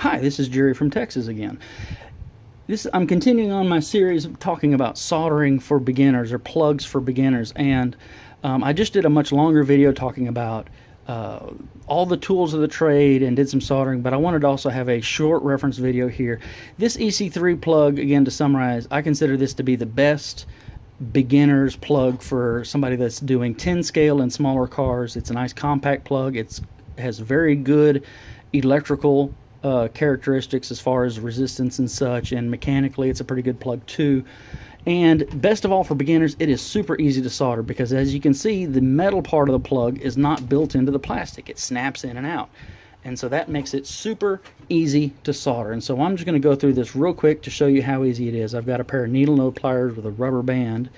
Hi, this is Jerry from Texas again. I'm continuing on my series of talking about soldering for beginners or plugs for beginners, and I just did a much longer video talking about all the tools of the trade and did some soldering, but I wanted to also have a short reference video here. This EC3 plug, again, to summarize, I consider this to be the best beginner's plug for somebody that's doing 10 scale and smaller cars. It's a nice compact plug. It has very good electrical characteristics as far as resistance and such, and mechanically it's a pretty good plug too. And best of all, for beginners, it is super easy to solder because, as you can see, the metal part of the plug is not built into the plastic. It snaps in and out, and so that makes it super easy to solder. And so I'm just going to go through this real quick to show you how easy it is. I've got a pair of needle nose pliers with a rubber band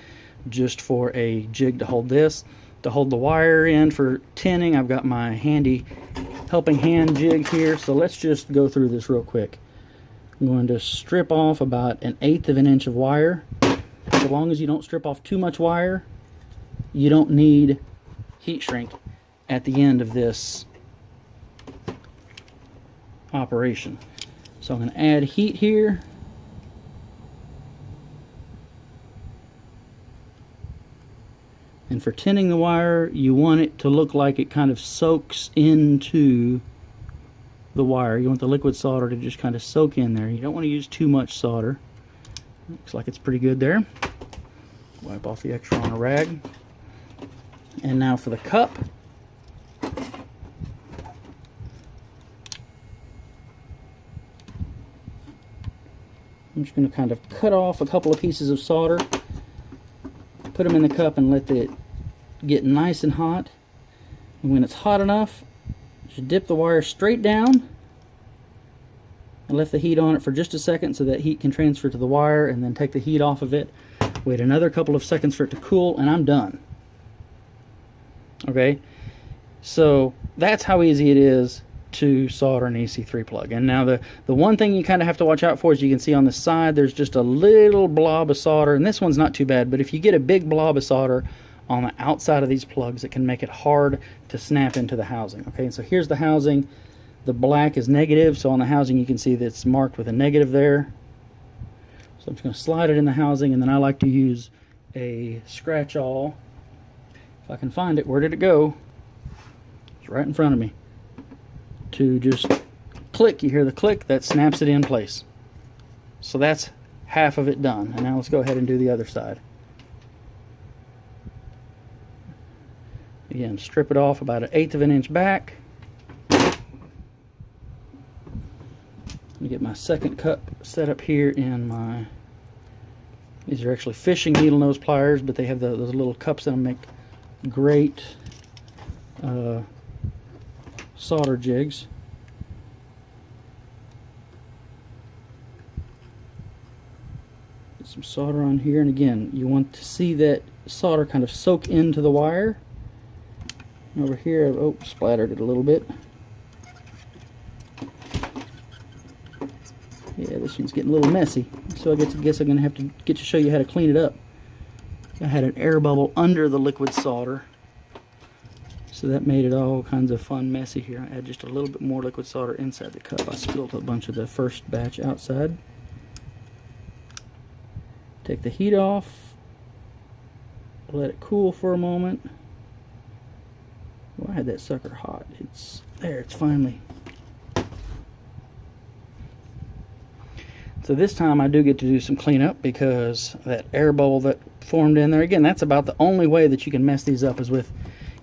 just for a jig to hold this. To hold the wire in for tinning, I've got my handy helping hand jig here. So let's just go through this real quick. I'm going to strip off about 1/8 of an inch of wire. So long as you don't strip off too much wire, you don't need heat shrink at the end of this operation. So I'm going to add heat here. And for tinning the wire, you want it to look like it kind of soaks into the wire. You want the liquid solder to just kind of soak in there. You don't want to use too much solder. Looks like it's pretty good there. Wipe off the extra on a rag. And now for the cup. I'm just going to kind of cut off a couple of pieces of solder, put them in the cup, and let it get nice and hot. And when it's hot enough, just dip the wire straight down and left the heat on it for just a second so that heat can transfer to the wire, and then take the heat off of it. Wait another couple of seconds for it to cool, and I'm done. Okay, so that's how easy it is to solder an EC3 plug. And now the one thing you kind of have to watch out for is, you can see on the side there's just a little blob of solder, and this one's not too bad, but if you get a big blob of solder on the outside of these plugs, it can make it hard to snap into the housing. Okay, and so here's the housing. The black is negative, so on the housing you can see that it's marked with a negative there. So I'm just going to slide it in the housing, and then I like to use a scratch awl. If I can find it. Where did it go? It's right in front of me. To just click, you hear the click, that snaps it in place. So that's half of it done. And now let's go ahead and do the other side. Again, strip it off about 1/8 of an inch back. Let me get my second cup set up here in my, these are actually fishing needle nose pliers, but they have those little cups that make great solder jigs. Get some solder on here, and again, you want to see that solder kind of soak into the wire. Over here, oh, splattered it a little bit. Yeah, this one's getting a little messy, so I guess I'm going to have to show you how to clean it up. I had an air bubble under the liquid solder, so that made it all kinds of fun messy here. I add just a little bit more liquid solder inside the cup. I spilled a bunch of the first batch outside. Take the heat off, let it cool for a moment. Well, I had that sucker hot. It's there, it's finally. So this time I do get to do some cleanup, because that air bubble that formed in there, again, that's about the only way that you can mess these up, is with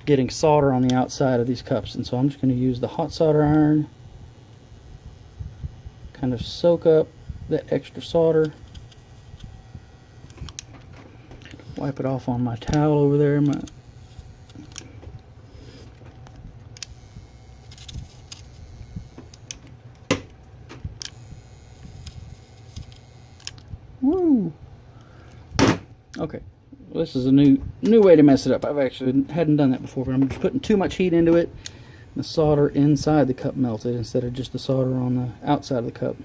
getting solder on the outside of these cups. And so I'm just going to use the hot solder iron, kind of soak up that extra solder, wipe it off on my towel over there. Woo! Okay, well, this is a new way to mess it up. I've actually hadn't done that before, but I'm just putting too much heat into it. The solder inside the cup melted instead of just the solder on the outside of the cup.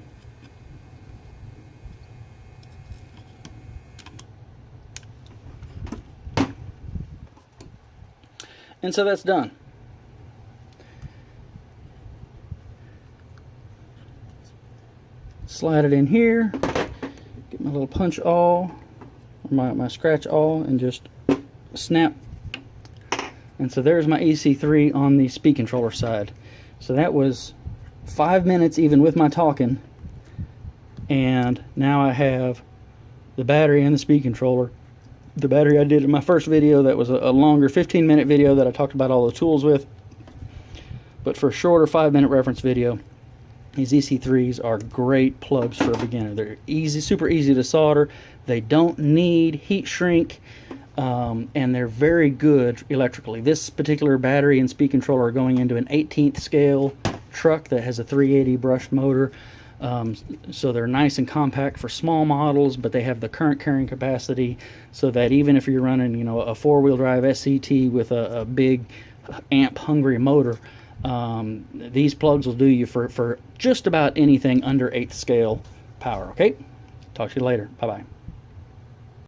And so that's done. slide it in here, get my little punch awl, my scratch awl, and just snap. And so there's my EC3 on the speed controller side. So that was 5 minutes even with my talking, and now I have the battery and the speed controller. The battery I did in my first video, that was a longer 15-minute video that I talked about all the tools with, but for a shorter 5-minute reference video, these EC3s are great plugs for a beginner. They're easy, super easy to solder. They don't need heat shrink, and they're very good electrically. This particular battery and speed controller are going into an 18th scale truck that has a 380 brushed motor. So they're nice and compact for small models, but they have the current carrying capacity so that even if you're running, you know, a four-wheel drive SCT with a big amp hungry motor, these plugs will do you for just about anything under 8th scale power. Okay, talk to you later. Bye bye.